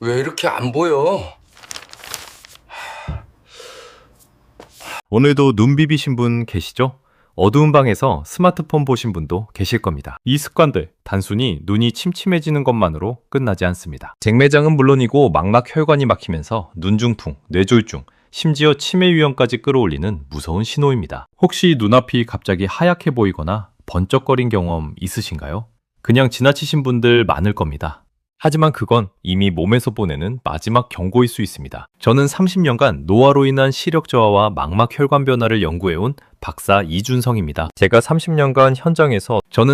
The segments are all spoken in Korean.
왜 이렇게 안 보여? 오늘도 눈 비비신 분 계시죠? 어두운 방에서 스마트폰 보신 분도 계실 겁니다. 이 습관들, 단순히 눈이 침침해지는 것만으로 끝나지 않습니다. 쟁매장은 물론이고 망막 혈관이 막히면서 눈중풍, 뇌졸중, 심지어 치매 위험까지 끌어올리는 무서운 신호입니다. 혹시 눈앞이 갑자기 하얗게 보이거나 번쩍거린 경험 있으신가요? 그냥 지나치신 분들 많을 겁니다. 하지만 그건 이미 몸에서 보내는 마지막 경고일 수 있습니다. 저는 30년간 노화로 인한 시력 저하와 망막 혈관 변화를 연구해온 박사 이준성입니다. 저는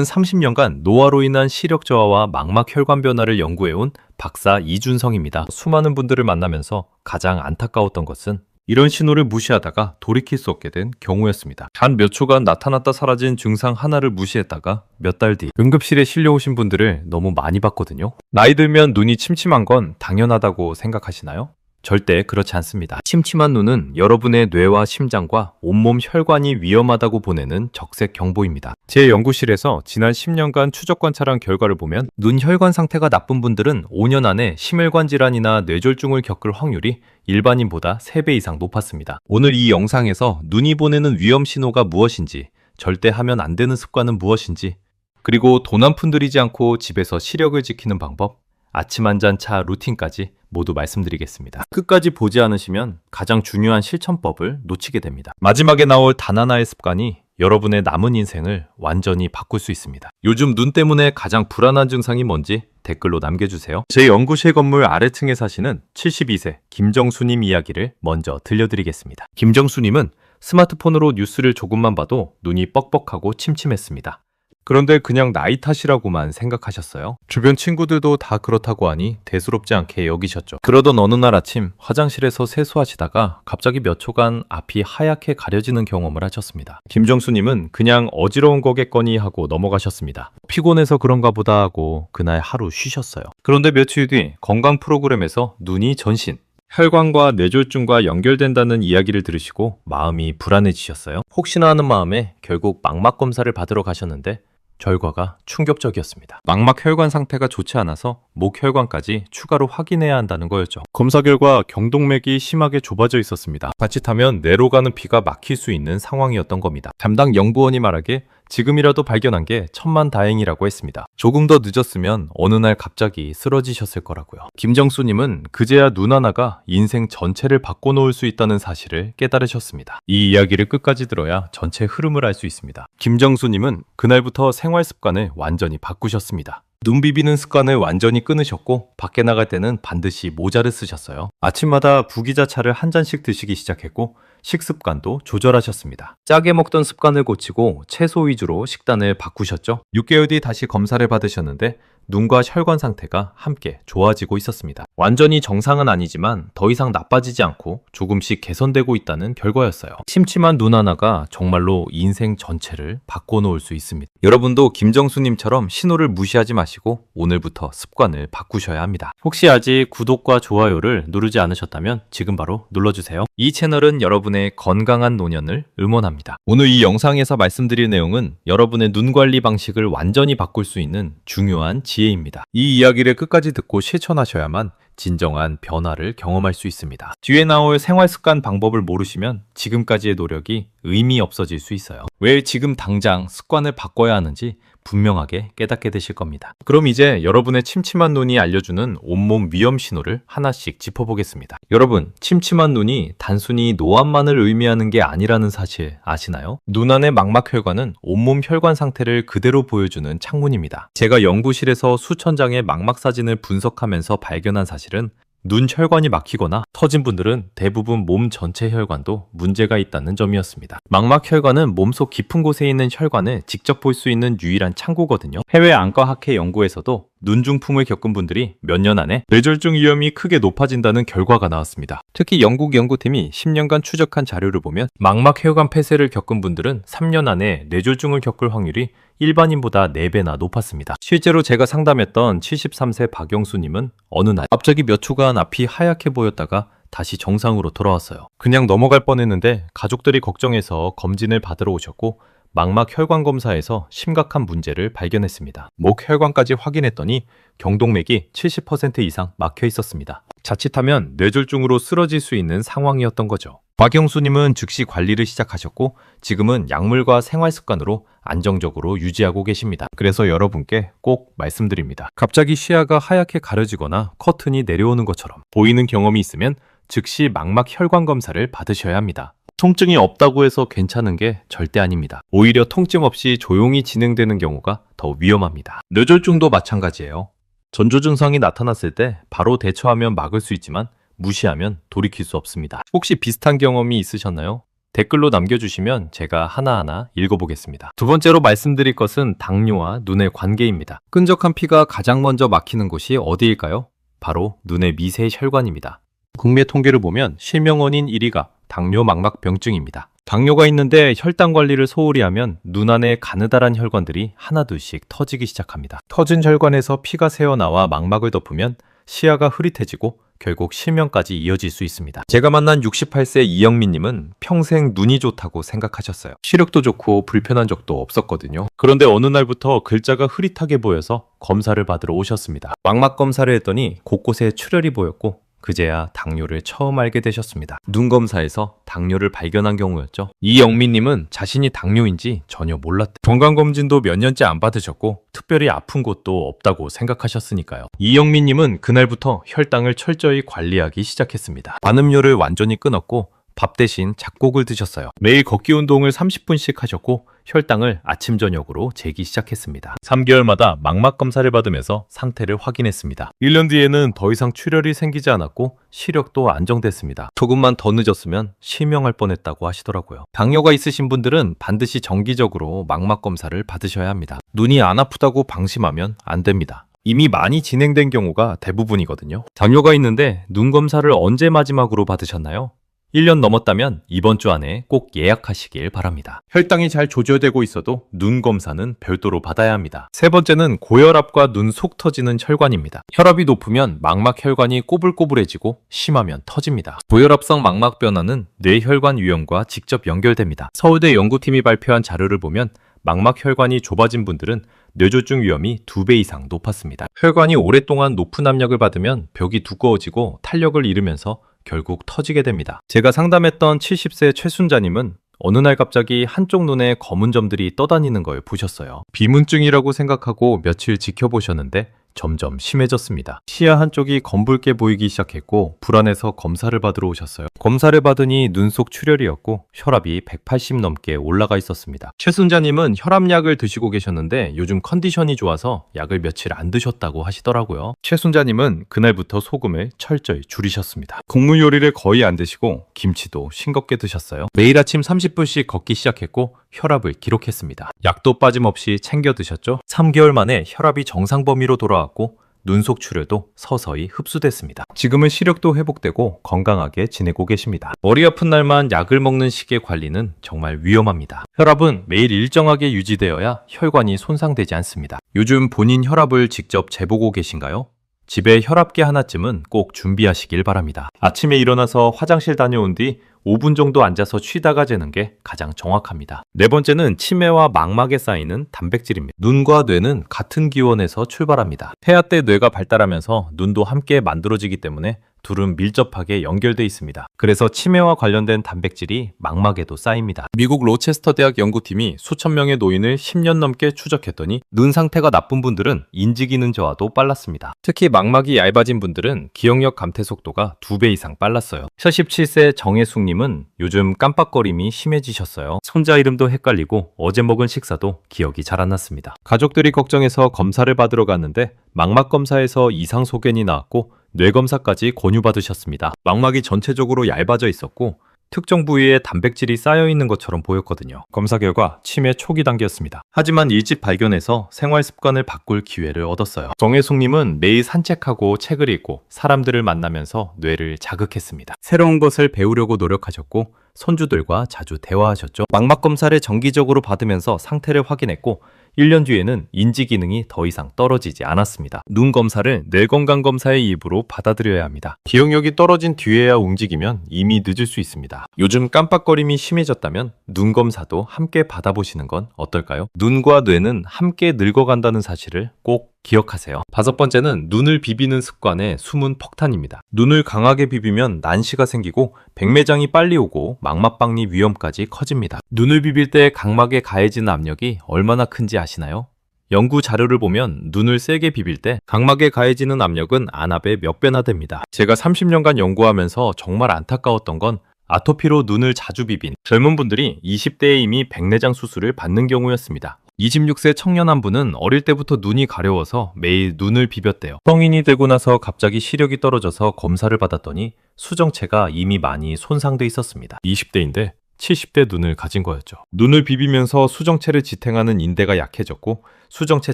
30년간 노화로 인한 시력 저하와 망막 혈관 변화를 연구해온 박사 이준성입니다. 수많은 분들을 만나면서 가장 안타까웠던 것은 이런 신호를 무시하다가 돌이킬 수 없게 된 경우였습니다. 단 몇 초간 나타났다 사라진 증상 하나를 무시했다가 몇 달 뒤 응급실에 실려오신 분들을 너무 많이 봤거든요. 나이 들면 눈이 침침한 건 당연하다고 생각하시나요? 절대 그렇지 않습니다. 침침한 눈은 여러분의 뇌와 심장과 온몸 혈관이 위험하다고 보내는 적색 경보입니다. 제 연구실에서 지난 10년간 추적 관찰한 결과를 보면 눈 혈관 상태가 나쁜 분들은 5년 안에 심혈관 질환이나 뇌졸중을 겪을 확률이 일반인보다 3배 이상 높았습니다. 오늘 이 영상에서 눈이 보내는 위험 신호가 무엇인지, 절대 하면 안 되는 습관은 무엇인지, 그리고 돈 한 푼 들이지 않고 집에서 시력을 지키는 방법, 아침 한 잔 차 루틴까지 모두 말씀드리겠습니다. 끝까지 보지 않으시면 가장 중요한 실천법을 놓치게 됩니다. 마지막에 나올 단 하나의 습관이 여러분의 남은 인생을 완전히 바꿀 수 있습니다. 요즘 눈 때문에 가장 불안한 증상이 뭔지 댓글로 남겨주세요. 제 연구실 건물 아래층에 사시는 72세 김정수님 이야기를 먼저 들려드리겠습니다. 김정수님은 스마트폰으로 뉴스를 조금만 봐도 눈이 뻑뻑하고 침침했습니다. 그런데 그냥 나이 탓이라고만 생각하셨어요. 주변 친구들도 다 그렇다고 하니 대수롭지 않게 여기셨죠. 그러던 어느 날 아침 화장실에서 세수하시다가 갑자기 몇 초간 앞이 하얗게 가려지는 경험을 하셨습니다. 김정수님은 그냥 어지러운 거겠거니 하고 넘어가셨습니다. 피곤해서 그런가 보다 하고 그날 하루 쉬셨어요. 그런데 며칠 뒤 건강 프로그램에서 눈이 전신, 혈관과 뇌졸중과 연결된다는 이야기를 들으시고 마음이 불안해지셨어요. 혹시나 하는 마음에 결국 망막 검사를 받으러 가셨는데 결과가 충격적이었습니다. 망막 혈관 상태가 좋지 않아서 목 혈관까지 추가로 확인해야 한다는 거였죠. 검사 결과 경동맥이 심하게 좁아져 있었습니다. 자칫하면 뇌로 가는 피가 막힐 수 있는 상황이었던 겁니다. 담당 연구원이 말하길 지금이라도 발견한 게 천만다행이라고 했습니다. 조금 더 늦었으면 어느 날 갑자기 쓰러지셨을 거라고요. 김정수님은 그제야 눈 하나가 인생 전체를 바꿔놓을 수 있다는 사실을 깨달으셨습니다. 이 이야기를 끝까지 들어야 전체 흐름을 알 수 있습니다. 김정수님은 그날부터 생활 습관을 완전히 바꾸셨습니다. 눈 비비는 습관을 완전히 끊으셨고 밖에 나갈 때는 반드시 모자를 쓰셨어요. 아침마다 부기자차를 한 잔씩 드시기 시작했고 식습관도 조절하셨습니다. 짜게 먹던 습관을 고치고 채소 위주로 식단을 바꾸셨죠. 6개월 뒤 다시 검사를 받으셨는데 눈과 혈관 상태가 함께 좋아지고 있었습니다. 완전히 정상은 아니지만 더 이상 나빠지지 않고 조금씩 개선되고 있다는 결과였어요. 침침한 눈 하나가 정말로 인생 전체를 바꿔놓을 수 있습니다. 여러분도 김정수님처럼 신호를 무시하지 마시고 오늘부터 습관을 바꾸셔야 합니다. 혹시 아직 구독과 좋아요를 누르지 않으셨다면 지금 바로 눌러주세요. 이 채널은 여러분의 건강한 노년을 응원합니다. 오늘 이 영상에서 말씀드릴 내용은 여러분의 눈 관리 방식을 완전히 바꿀 수 있는 중요한 지혜입니다. 이 이야기를 끝까지 듣고 실천하셔야만 진정한 변화를 경험할 수 있습니다. 뒤에 나올 생활습관 방법을 모르시면 지금까지의 노력이 의미 없어질 수 있어요. 왜 지금 당장 습관을 바꿔야 하는지 분명하게 깨닫게 되실 겁니다. 그럼 이제 여러분의 침침한 눈이 알려주는 온몸 위험 신호를 하나씩 짚어보겠습니다. 여러분, 침침한 눈이 단순히 노안만을 의미하는 게 아니라는 사실 아시나요? 눈 안의 망막 혈관은 온몸 혈관 상태를 그대로 보여주는 창문입니다. 제가 연구실에서 수천 장의 망막 사진을 분석하면서 발견한 사실은 눈 혈관이 막히거나 터진 분들은 대부분 몸 전체 혈관도 문제가 있다는 점이었습니다. 망막 혈관은 몸속 깊은 곳에 있는 혈관을 직접 볼 수 있는 유일한 창구거든요. 해외 안과학회 연구에서도 눈중풍을 겪은 분들이 몇 년 안에 뇌졸중 위험이 크게 높아진다는 결과가 나왔습니다. 특히 영국 연구팀이 10년간 추적한 자료를 보면 망막 혈관 폐쇄를 겪은 분들은 3년 안에 뇌졸중을 겪을 확률이 일반인보다 4배나 높았습니다. 실제로 제가 상담했던 73세 박영수님은 어느 날 갑자기 몇 초간 앞이 하얗게 보였다가 다시 정상으로 돌아왔어요. 그냥 넘어갈 뻔했는데 가족들이 걱정해서 검진을 받으러 오셨고 망막 혈관 검사에서 심각한 문제를 발견했습니다. 목 혈관까지 확인했더니 경동맥이 70% 이상 막혀 있었습니다. 자칫하면 뇌졸중으로 쓰러질 수 있는 상황이었던 거죠. 박영수님은 즉시 관리를 시작하셨고 지금은 약물과 생활 습관으로 안정적으로 유지하고 계십니다. 그래서 여러분께 꼭 말씀드립니다. 갑자기 시야가 하얗게 가려지거나 커튼이 내려오는 것처럼 보이는 경험이 있으면 즉시 망막 혈관 검사를 받으셔야 합니다. 통증이 없다고 해서 괜찮은 게 절대 아닙니다. 오히려 통증 없이 조용히 진행되는 경우가 더 위험합니다. 뇌졸중도 마찬가지예요. 전조 증상이 나타났을 때 바로 대처하면 막을 수 있지만 무시하면 돌이킬 수 없습니다. 혹시 비슷한 경험이 있으셨나요? 댓글로 남겨주시면 제가 하나하나 읽어보겠습니다. 두 번째로 말씀드릴 것은 당뇨와 눈의 관계입니다. 끈적한 피가 가장 먼저 막히는 곳이 어디일까요? 바로 눈의 미세 혈관입니다. 국내 통계를 보면 실명 원인 1위가 당뇨 망막병증입니다. 당뇨가 있는데 혈당 관리를 소홀히 하면 눈 안에 가느다란 혈관들이 하나둘씩 터지기 시작합니다. 터진 혈관에서 피가 새어나와 망막을 덮으면 시야가 흐릿해지고 결국 실명까지 이어질 수 있습니다. 제가 만난 68세 이영민님은 평생 눈이 좋다고 생각하셨어요. 시력도 좋고 불편한 적도 없었거든요. 그런데 어느 날부터 글자가 흐릿하게 보여서 검사를 받으러 오셨습니다. 망막 검사를 했더니 곳곳에 출혈이 보였고 그제야 당뇨를 처음 알게 되셨습니다. 눈 검사에서 당뇨를 발견한 경우였죠. 이영민님은 자신이 당뇨인지 전혀 몰랐대요. 건강검진도 몇 년째 안 받으셨고 특별히 아픈 곳도 없다고 생각하셨으니까요. 이영민님은 그날부터 혈당을 철저히 관리하기 시작했습니다. 반음료를 완전히 끊었고 밥 대신 잡곡을 드셨어요. 매일 걷기 운동을 30분씩 하셨고 혈당을 아침 저녁으로 재기 시작했습니다. 3개월마다 망막 검사를 받으면서 상태를 확인했습니다. 1년 뒤에는 더 이상 출혈이 생기지 않았고 시력도 안정됐습니다. 조금만 더 늦었으면 실명할 뻔했다고 하시더라고요. 당뇨가 있으신 분들은 반드시 정기적으로 망막 검사를 받으셔야 합니다. 눈이 안 아프다고 방심하면 안 됩니다. 이미 많이 진행된 경우가 대부분이거든요. 당뇨가 있는데 눈 검사를 언제 마지막으로 받으셨나요? 1년 넘었다면 이번 주 안에 꼭 예약하시길 바랍니다. 혈당이 잘 조절되고 있어도 눈 검사는 별도로 받아야 합니다. 세 번째는 고혈압과 눈 속 터지는 혈관입니다. 혈압이 높으면 망막 혈관이 꼬불꼬불해지고 심하면 터집니다. 고혈압성 망막 변화는 뇌혈관 유형과 직접 연결됩니다. 서울대 연구팀이 발표한 자료를 보면 망막 혈관이 좁아진 분들은 뇌졸중 위험이 2배 이상 높았습니다. 혈관이 오랫동안 높은 압력을 받으면 벽이 두꺼워지고 탄력을 잃으면서 결국 터지게 됩니다. 제가 상담했던 70세 최순자님은 어느 날 갑자기 한쪽 눈에 검은 점들이 떠다니는 걸 보셨어요. 비문증이라고 생각하고 며칠 지켜보셨는데 점점 심해졌습니다. 시야 한쪽이 검붉게 보이기 시작했고 불안해서 검사를 받으러 오셨어요. 검사를 받으니 눈 속 출혈이었고 혈압이 180 넘게 올라가 있었습니다. 최순자님은 혈압약을 드시고 계셨는데 요즘 컨디션이 좋아서 약을 며칠 안 드셨다고 하시더라고요. 최순자님은 그날부터 소금을 철저히 줄이셨습니다. 국물 요리를 거의 안 드시고 김치도 싱겁게 드셨어요. 매일 아침 30분씩 걷기 시작했고 혈압을 기록했습니다. 약도 빠짐없이 챙겨 드셨죠? 3개월 만에 혈압이 정상 범위로 돌아왔고 눈속 출혈도 서서히 흡수됐습니다. 지금은 시력도 회복되고 건강하게 지내고 계십니다. 머리 아픈 날만 약을 먹는 식의 관리는 정말 위험합니다. 혈압은 매일 일정하게 유지되어야 혈관이 손상되지 않습니다. 요즘 본인 혈압을 직접 재보고 계신가요? 집에 혈압계 하나쯤은 꼭 준비하시길 바랍니다. 아침에 일어나서 화장실 다녀온 뒤 5분 정도 앉아서 쉬다가 재는 게 가장 정확합니다. 네 번째는 치매와 망막에 쌓이는 단백질입니다. 눈과 뇌는 같은 기원에서 출발합니다. 태아 때 뇌가 발달하면서 눈도 함께 만들어지기 때문에 둘은 밀접하게 연결돼 있습니다. 그래서 치매와 관련된 단백질이 망막에도 쌓입니다. 미국 로체스터 대학 연구팀이 수천 명의 노인을 10년 넘게 추적했더니 눈 상태가 나쁜 분들은 인지기능 저하도 빨랐습니다. 특히 망막이 얇아진 분들은 기억력 감퇴 속도가 2배 이상 빨랐어요. 77세 정혜숙님은 요즘 깜빡거림이 심해지셨어요. 손자 이름도 헷갈리고 어제 먹은 식사도 기억이 잘 안 났습니다. 가족들이 걱정해서 검사를 받으러 갔는데 망막 검사에서 이상 소견이 나왔고 뇌검사까지 권유받으셨습니다. 망막이 전체적으로 얇아져 있었고 특정 부위에 단백질이 쌓여 있는 것처럼 보였거든요. 검사 결과 치매 초기 단계였습니다. 하지만 일찍 발견해서 생활 습관을 바꿀 기회를 얻었어요. 정혜숙님은 매일 산책하고 책을 읽고 사람들을 만나면서 뇌를 자극했습니다. 새로운 것을 배우려고 노력하셨고 손주들과 자주 대화하셨죠. 망막 검사를 정기적으로 받으면서 상태를 확인했고 1년 뒤에는 인지 기능이 더 이상 떨어지지 않았습니다. 눈 검사를 뇌건강검사의 일부로 받아들여야 합니다. 기억력이 떨어진 뒤에야 움직이면 이미 늦을 수 있습니다. 요즘 깜빡거림이 심해졌다면 눈 검사도 함께 받아보시는 건 어떨까요? 눈과 뇌는 함께 늙어간다는 사실을 꼭 기억하세요. 5번째는 눈을 비비는 습관의 숨은 폭탄입니다. 눈을 강하게 비비면 난시가 생기고 백내장이 빨리 오고 망막박리 위험까지 커집니다. 눈을 비빌 때 각막에 가해지는 압력이 얼마나 큰지 아시나요? 연구 자료를 보면 눈을 세게 비빌 때 각막에 가해지는 압력은 안압의 몇 배나 됩니다. 제가 30년간 연구하면서 정말 안타까웠던 건 아토피로 눈을 자주 비빈 젊은 분들이 20대에 이미 백내장 수술을 받는 경우였습니다. 26세 청년 한 분은 어릴 때부터 눈이 가려워서 매일 눈을 비볐대요. 성인이 되고 나서 갑자기 시력이 떨어져서 검사를 받았더니 수정체가 이미 많이 손상돼 있었습니다. 20대인데 70대 눈을 가진 거였죠. 눈을 비비면서 수정체를 지탱하는 인대가 약해졌고 수정체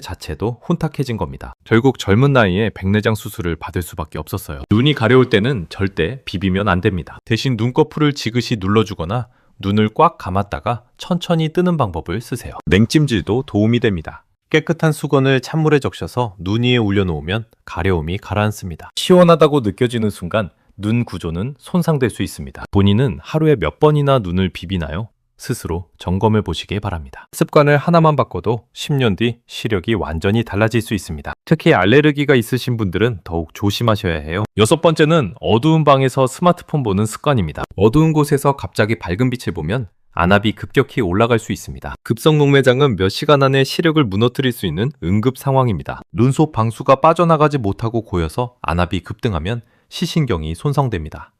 자체도 혼탁해진 겁니다. 결국 젊은 나이에 백내장 수술을 받을 수밖에 없었어요. 눈이 가려울 때는 절대 비비면 안 됩니다. 대신 눈꺼풀을 지그시 눌러주거나 눈을 꽉 감았다가 천천히 뜨는 방법을 쓰세요. 냉찜질도 도움이 됩니다. 깨끗한 수건을 찬물에 적셔서 눈 위에 올려놓으면 가려움이 가라앉습니다. 시원하다고 느껴지는 순간 눈 구조는 손상될 수 있습니다. 본인은 하루에 몇 번이나 눈을 비비나요? 스스로 점검해 보시기 바랍니다. 습관을 하나만 바꿔도 10년 뒤 시력이 완전히 달라질 수 있습니다. 특히 알레르기가 있으신 분들은 더욱 조심하셔야 해요. 6번째는 어두운 방에서 스마트폰 보는 습관입니다. 어두운 곳에서 갑자기 밝은 빛을 보면 안압이 급격히 올라갈 수 있습니다. 급성농매장은 몇 시간 안에 시력을 무너뜨릴 수 있는 응급 상황입니다. 눈속 방수가 빠져나가지 못하고 고여서 안압이 급등하면 시신경이 손상됩니다.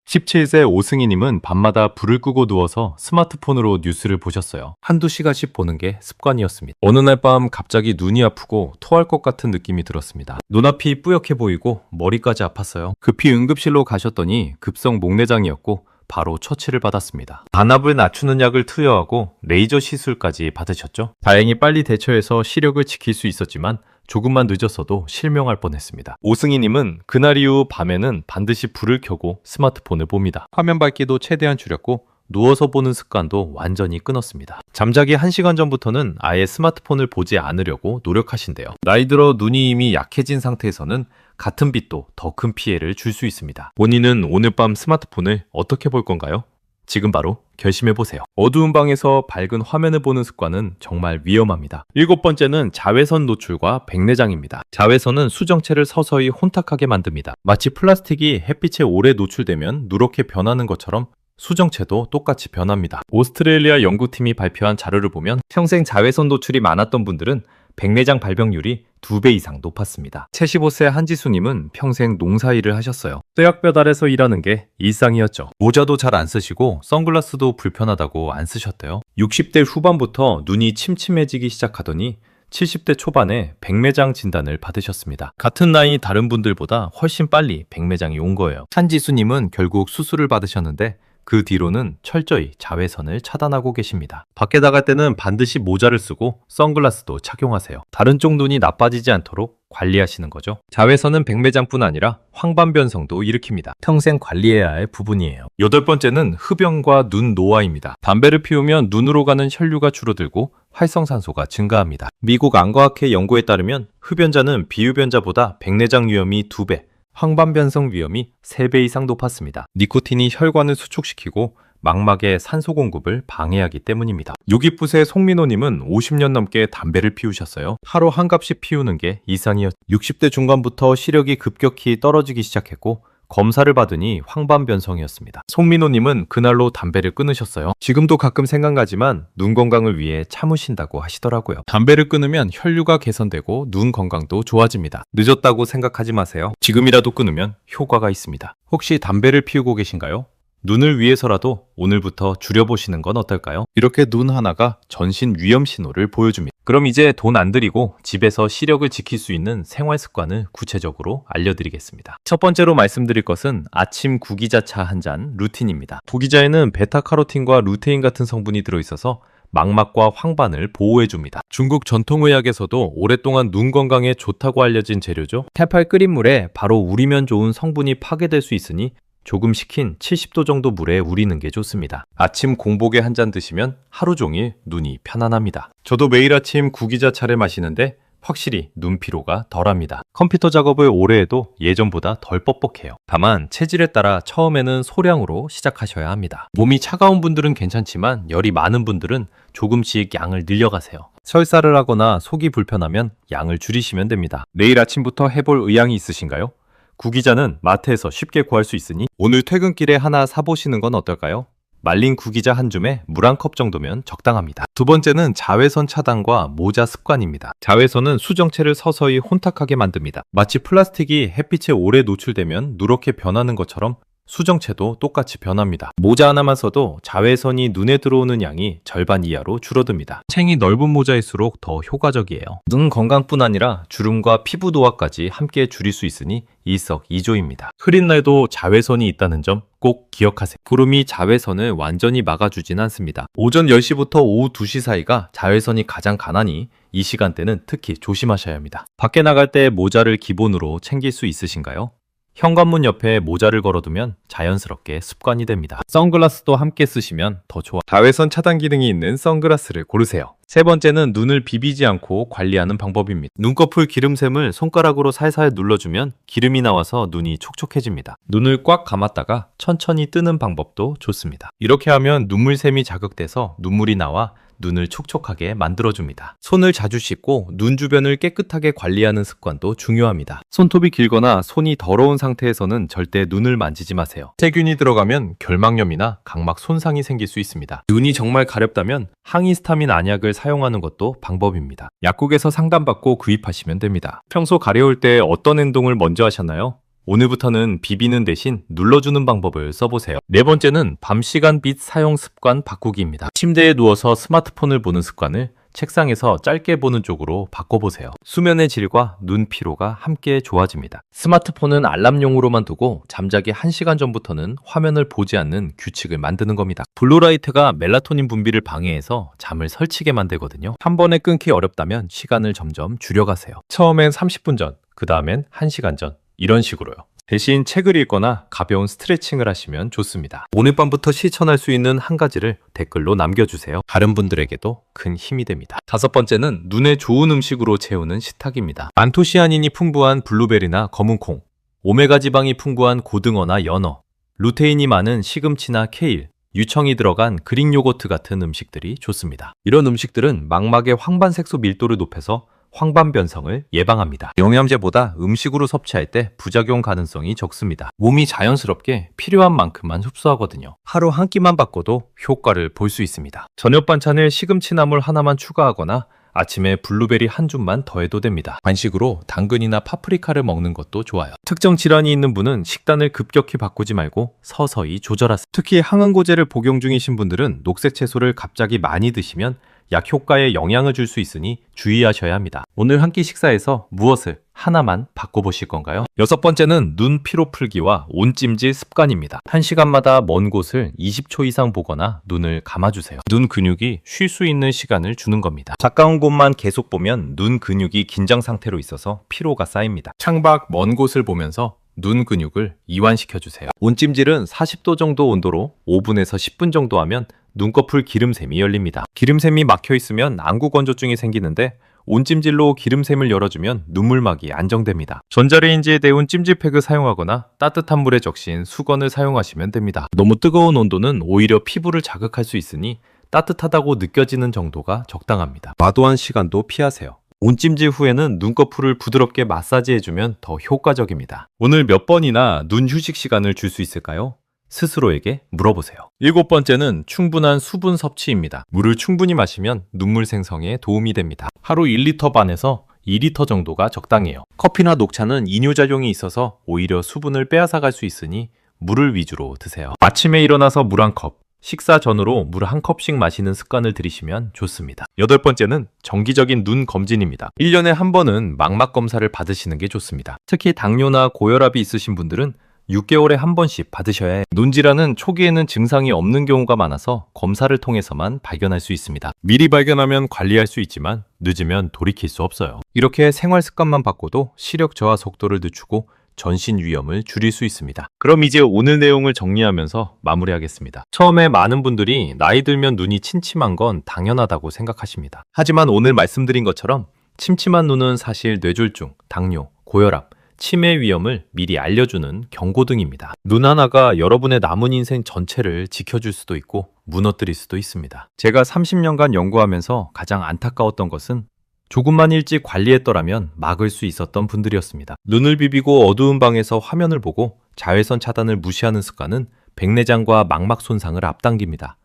17세 오승희님은 밤마다 불을 끄고 누워서 스마트폰으로 뉴스를 보셨어요. 한두 시간씩 보는 게 습관이었습니다. 어느 날 밤 갑자기 눈이 아프고 토할 것 같은 느낌이 들었습니다. 눈앞이 뿌옇게 보이고 머리까지 아팠어요. 급히 응급실로 가셨더니 급성 목내장이었고 바로 처치를 받았습니다. 안압을 낮추는 약을 투여하고 레이저 시술까지 받으셨죠. 다행히 빨리 대처해서 시력을 지킬 수 있었지만 조금만 늦었어도 실명할 뻔했습니다. 오승희님은 그날 이후 밤에는 반드시 불을 켜고 스마트폰을 봅니다. 화면 밝기도 최대한 줄였고 누워서 보는 습관도 완전히 끊었습니다. 잠자기 1시간 전부터는 아예 스마트폰을 보지 않으려고 노력하신대요. 나이 들어 눈이 이미 약해진 상태에서는 같은 빛도 더 큰 피해를 줄 수 있습니다. 본인은 오늘 밤 스마트폰을 어떻게 볼 건가요? 지금 바로 결심해보세요. 어두운 방에서 밝은 화면을 보는 습관은 정말 위험합니다. 7번째는 자외선 노출과 백내장입니다. 자외선은 수정체를 서서히 혼탁하게 만듭니다. 마치 플라스틱이 햇빛에 오래 노출되면 누렇게 변하는 것처럼 수정체도 똑같이 변합니다. 오스트레일리아 연구팀이 발표한 자료를 보면 평생 자외선 노출이 많았던 분들은 백내장 발병률이 2배 이상 높았습니다. 75세 한지수님은 평생 농사일을 하셨어요. 쇠약볕 아래서 일하는 게 일상이었죠. 모자도 잘 안 쓰시고 선글라스도 불편하다고 안 쓰셨대요. 60대 후반부터 눈이 침침해지기 시작하더니 70대 초반에 백내장 진단을 받으셨습니다. 같은 나이 다른 분들보다 훨씬 빨리 백내장이 온 거예요. 한지수님은 결국 수술을 받으셨는데 그 뒤로는 철저히 자외선을 차단하고 계십니다. 밖에 나갈 때는 반드시 모자를 쓰고 선글라스도 착용하세요. 다른 쪽 눈이 나빠지지 않도록 관리하시는 거죠. 자외선은 백내장뿐 아니라 황반변성도 일으킵니다. 평생 관리해야 할 부분이에요. 8번째는 흡연과 눈 노화입니다. 담배를 피우면 눈으로 가는 혈류가 줄어들고 활성산소가 증가합니다. 미국 안과학회 연구에 따르면 흡연자는 비흡연자보다 백내장 위험이 2배, 황반변성 위험이 3배 이상 높았습니다. 니코틴이 혈관을 수축시키고 망막의 산소 공급을 방해하기 때문입니다. 요기부세 송민호님은 50년 넘게 담배를 피우셨어요. 하루 한 갑씩 피우는 게 이상이었죠. 60대 중반부터 시력이 급격히 떨어지기 시작했고 검사를 받으니 황반변성이었습니다. 송민호님은 그날로 담배를 끊으셨어요. 지금도 가끔 생각나지만 눈 건강을 위해 참으신다고 하시더라고요. 담배를 끊으면 혈류가 개선되고 눈 건강도 좋아집니다. 늦었다고 생각하지 마세요. 지금이라도 끊으면 효과가 있습니다. 혹시 담배를 피우고 계신가요? 눈을 위해서라도 오늘부터 줄여보시는 건 어떨까요? 이렇게 눈 하나가 전신 위험 신호를 보여줍니다. 그럼 이제 돈 안 들이고 집에서 시력을 지킬 수 있는 생활 습관을 구체적으로 알려드리겠습니다. 첫 번째로 말씀드릴 것은 아침 구기자차 한 잔 루틴입니다. 구기자에는 베타카로틴과 루테인 같은 성분이 들어있어서 망막과 황반을 보호해줍니다. 중국 전통의학에서도 오랫동안 눈 건강에 좋다고 알려진 재료죠. 태팔 끓인 물에 바로 우리면 좋은 성분이 파괴될 수 있으니 조금 식힌 70도 정도 물에 우리는 게 좋습니다. 아침 공복에 한 잔 드시면 하루 종일 눈이 편안합니다. 저도 매일 아침 구기자차를 마시는데 확실히 눈 피로가 덜합니다. 컴퓨터 작업을 오래 해도 예전보다 덜 뻑뻑해요. 다만 체질에 따라 처음에는 소량으로 시작하셔야 합니다. 몸이 차가운 분들은 괜찮지만 열이 많은 분들은 조금씩 양을 늘려가세요. 설사를 하거나 속이 불편하면 양을 줄이시면 됩니다. 내일 아침부터 해볼 의향이 있으신가요? 구기자는 마트에서 쉽게 구할 수 있으니 오늘 퇴근길에 하나 사보시는 건 어떨까요? 말린 구기자 한 줌에 물 한 컵 정도면 적당합니다. 두 번째는 자외선 차단과 모자 습관입니다. 자외선은 수정체를 서서히 혼탁하게 만듭니다. 마치 플라스틱이 햇빛에 오래 노출되면 누렇게 변하는 것처럼 수정체도 똑같이 변합니다. 모자 하나만 써도 자외선이 눈에 들어오는 양이 절반 이하로 줄어듭니다. 챙이 넓은 모자일수록 더 효과적이에요. 눈 건강뿐 아니라 주름과 피부 노화까지 함께 줄일 수 있으니 일석이조입니다. 흐린 날도 자외선이 있다는 점 꼭 기억하세요. 구름이 자외선을 완전히 막아주진 않습니다. 오전 10시부터 오후 2시 사이가 자외선이 가장 강하니 이 시간대는 특히 조심하셔야 합니다. 밖에 나갈 때 모자를 기본으로 챙길 수 있으신가요? 현관문 옆에 모자를 걸어두면 자연스럽게 습관이 됩니다. 선글라스도 함께 쓰시면 더 좋아. 자외선 차단 기능이 있는 선글라스를 고르세요. 세 번째는 눈을 비비지 않고 관리하는 방법입니다. 눈꺼풀 기름샘을 손가락으로 살살 눌러주면 기름이 나와서 눈이 촉촉해집니다. 눈을 꽉 감았다가 천천히 뜨는 방법도 좋습니다. 이렇게 하면 눈물샘이 자극돼서 눈물이 나와 눈을 촉촉하게 만들어줍니다. 손을 자주 씻고 눈 주변을 깨끗하게 관리하는 습관도 중요합니다. 손톱이 길거나 손이 더러운 상태에서는 절대 눈을 만지지 마세요. 세균이 들어가면 결막염이나 각막 손상이 생길 수 있습니다. 눈이 정말 가렵다면 항히스타민 안약을 사용하는 것도 방법입니다. 약국에서 상담받고 구입하시면 됩니다. 평소 가려울 때 어떤 행동을 먼저 하셨나요? 오늘부터는 비비는 대신 눌러주는 방법을 써보세요. 네 번째는 밤 시간 빛 사용 습관 바꾸기입니다. 침대에 누워서 스마트폰을 보는 습관을 책상에서 짧게 보는 쪽으로 바꿔보세요. 수면의 질과 눈 피로가 함께 좋아집니다. 스마트폰은 알람용으로만 두고 잠자기 1시간 전부터는 화면을 보지 않는 규칙을 만드는 겁니다. 블루라이트가 멜라토닌 분비를 방해해서 잠을 설치게 만들거든요. 한 번에 끊기 어렵다면 시간을 점점 줄여가세요. 처음엔 30분 전, 그 다음엔 1시간 전, 이런 식으로요. 대신 책을 읽거나 가벼운 스트레칭을 하시면 좋습니다. 오늘 밤부터 실천할 수 있는 한 가지를 댓글로 남겨주세요. 다른 분들에게도 큰 힘이 됩니다. 다섯 번째는 눈에 좋은 음식으로 채우는 식탁입니다. 안토시아닌이 풍부한 블루베리나 검은콩, 오메가 지방이 풍부한 고등어나 연어, 루테인이 많은 시금치나 케일, 유청이 들어간 그릭 요거트 같은 음식들이 좋습니다. 이런 음식들은 망막의 황반색소 밀도를 높여서 황반 변성을 예방합니다. 영양제보다 음식으로 섭취할 때 부작용 가능성이 적습니다. 몸이 자연스럽게 필요한 만큼만 흡수하거든요. 하루 한 끼만 바꿔도 효과를 볼 수 있습니다. 저녁 반찬을 시금치나물 하나만 추가하거나 아침에 블루베리 한 줌만 더해도 됩니다. 간식으로 당근이나 파프리카를 먹는 것도 좋아요. 특정 질환이 있는 분은 식단을 급격히 바꾸지 말고 서서히 조절하세요. 특히 항응고제를 복용 중이신 분들은 녹색 채소를 갑자기 많이 드시면 약 효과에 영향을 줄 수 있으니 주의하셔야 합니다. 오늘 한 끼 식사에서 무엇을 하나만 바꿔보실 건가요? 여섯 번째는 눈 피로 풀기와 온찜질 습관입니다. 1시간마다 먼 곳을 20초 이상 보거나 눈을 감아주세요. 눈 근육이 쉴 수 있는 시간을 주는 겁니다. 가까운 곳만 계속 보면 눈 근육이 긴장 상태로 있어서 피로가 쌓입니다. 창밖 먼 곳을 보면서 눈 근육을 이완시켜주세요. 온찜질은 40도 정도 온도로 5분에서 10분 정도 하면 눈꺼풀 기름샘이 열립니다. 기름샘이 막혀 있으면 안구 건조증이 생기는데 온찜질로 기름샘을 열어주면 눈물막이 안정됩니다. 전자레인지에 데운 찜질팩을 사용하거나 따뜻한 물에 적신 수건을 사용하시면 됩니다. 너무 뜨거운 온도는 오히려 피부를 자극할 수 있으니 따뜻하다고 느껴지는 정도가 적당합니다. 과도한 시간도 피하세요. 온찜질 후에는 눈꺼풀을 부드럽게 마사지해주면 더 효과적입니다. 오늘 몇 번이나 눈 휴식 시간을 줄 수 있을까요? 스스로에게 물어보세요. 일곱 번째는 충분한 수분 섭취입니다. 물을 충분히 마시면 눈물 생성에 도움이 됩니다. 하루 1리터 반에서 2리터 정도가 적당해요. 커피나 녹차는 이뇨작용이 있어서 오히려 수분을 빼앗아갈 수 있으니 물을 위주로 드세요. 아침에 일어나서 물 한 컵, 식사 전후로 물 한 컵씩 마시는 습관을 들이시면 좋습니다. 여덟 번째는 정기적인 눈 검진입니다. 1년에 한 번은 망막 검사를 받으시는 게 좋습니다. 특히 당뇨나 고혈압이 있으신 분들은 6개월에 한 번씩 받으셔야 해요. 눈질환은 초기에는 증상이 없는 경우가 많아서 검사를 통해서만 발견할 수 있습니다. 미리 발견하면 관리할 수 있지만 늦으면 돌이킬 수 없어요. 이렇게 생활 습관만 바꿔도 시력 저하 속도를 늦추고 전신 위험을 줄일 수 있습니다. 그럼 이제 오늘 내용을 정리하면서 마무리하겠습니다. 처음에 많은 분들이 나이 들면 눈이 침침한 건 당연하다고 생각하십니다. 하지만 오늘 말씀드린 것처럼 침침한 눈은 사실 뇌졸중, 당뇨, 고혈압, 치매 위험을 미리 알려주는 경고등입니다. 눈 하나가 여러분의 남은 인생 전체를 지켜줄 수도 있고 무너뜨릴 수도 있습니다. 제가 30년간 연구하면서 가장 안타까웠던 것은 조금만 일찍 관리했더라면 막을 수 있었던 분들이었습니다. 눈을 비비고 어두운 방에서 화면을 보고 자외선 차단을 무시하는 습관은 백내장과 망막 손상을 앞당깁니다.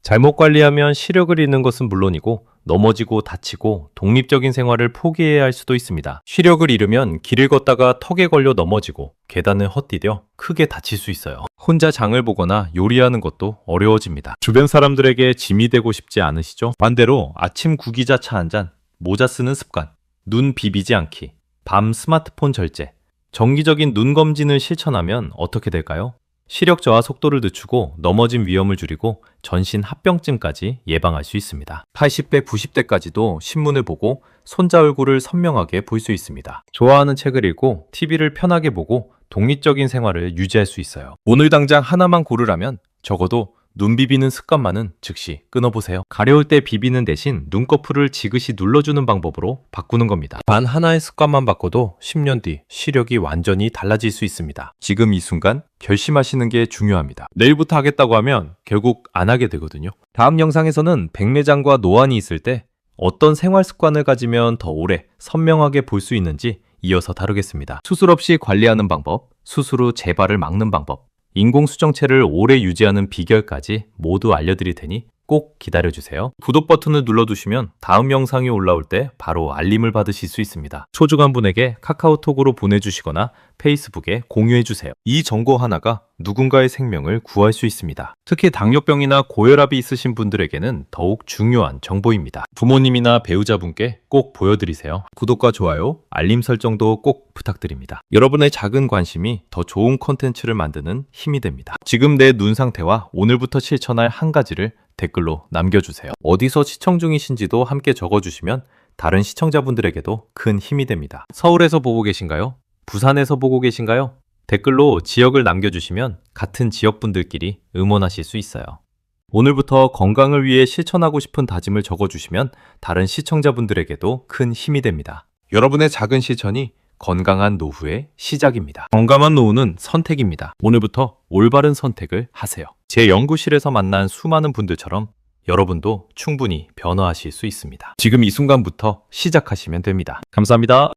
잘못 관리하면 시력을 잃는 것은 물론이고 넘어지고 다치고 독립적인 생활을 포기해야 할 수도 있습니다. 시력을 잃으면 길을 걷다가 턱에 걸려 넘어지고 계단을 헛디뎌 크게 다칠 수 있어요. 혼자 장을 보거나 요리하는 것도 어려워집니다. 주변 사람들에게 짐이 되고 싶지 않으시죠? 반대로 아침 구기자차 한 잔, 모자 쓰는 습관, 눈 비비지 않기, 밤 스마트폰 절제, 정기적인 눈 검진을 실천하면 어떻게 될까요? 시력 저하 속도를 늦추고 넘어짐 위험을 줄이고 전신 합병증까지 예방할 수 있습니다. 80대, 90대까지도 신문을 보고 손자 얼굴을 선명하게 볼 수 있습니다. 좋아하는 책을 읽고 TV를 편하게 보고 독립적인 생활을 유지할 수 있어요. 오늘 당장 하나만 고르라면 적어도 눈 비비는 습관만은 즉시 끊어보세요. 가려울 때 비비는 대신 눈꺼풀을 지그시 눌러주는 방법으로 바꾸는 겁니다. 단 하나의 습관만 바꿔도 10년 뒤 시력이 완전히 달라질 수 있습니다. 지금 이 순간 결심하시는 게 중요합니다. 내일부터 하겠다고 하면 결국 안 하게 되거든요. 다음 영상에서는 백내장과 노안이 있을 때 어떤 생활 습관을 가지면 더 오래 선명하게 볼 수 있는지 이어서 다루겠습니다. 수술 없이 관리하는 방법, 수술 후 재발을 막는 방법, 인공수정체를 오래 유지하는 비결까지 모두 알려드릴 테니 꼭 기다려주세요. 구독 버튼을 눌러두시면 다음 영상이 올라올 때 바로 알림을 받으실 수 있습니다. 소중한 분에게 카카오톡으로 보내주시거나 페이스북에 공유해주세요. 이 정보 하나가 누군가의 생명을 구할 수 있습니다. 특히 당뇨병이나 고혈압이 있으신 분들에게는 더욱 중요한 정보입니다. 부모님이나 배우자분께 꼭 보여드리세요. 구독과 좋아요, 알림 설정도 꼭 부탁드립니다. 여러분의 작은 관심이 더 좋은 콘텐츠를 만드는 힘이 됩니다. 지금 내 눈 상태와 오늘부터 실천할 한 가지를 댓글로 남겨주세요. 어디서 시청 중이신지도 함께 적어주시면 다른 시청자분들에게도 큰 힘이 됩니다. 서울에서 보고 계신가요? 부산에서 보고 계신가요? 댓글로 지역을 남겨주시면 같은 지역분들끼리 응원하실 수 있어요. 오늘부터 건강을 위해 실천하고 싶은 다짐을 적어주시면 다른 시청자분들에게도 큰 힘이 됩니다. 여러분의 작은 실천이 건강한 노후의 시작입니다. 건강한 노후는 선택입니다. 오늘부터 올바른 선택을 하세요. 제 연구실에서 만난 수많은 분들처럼 여러분도 충분히 변화하실 수 있습니다. 지금 이 순간부터 시작하시면 됩니다. 감사합니다.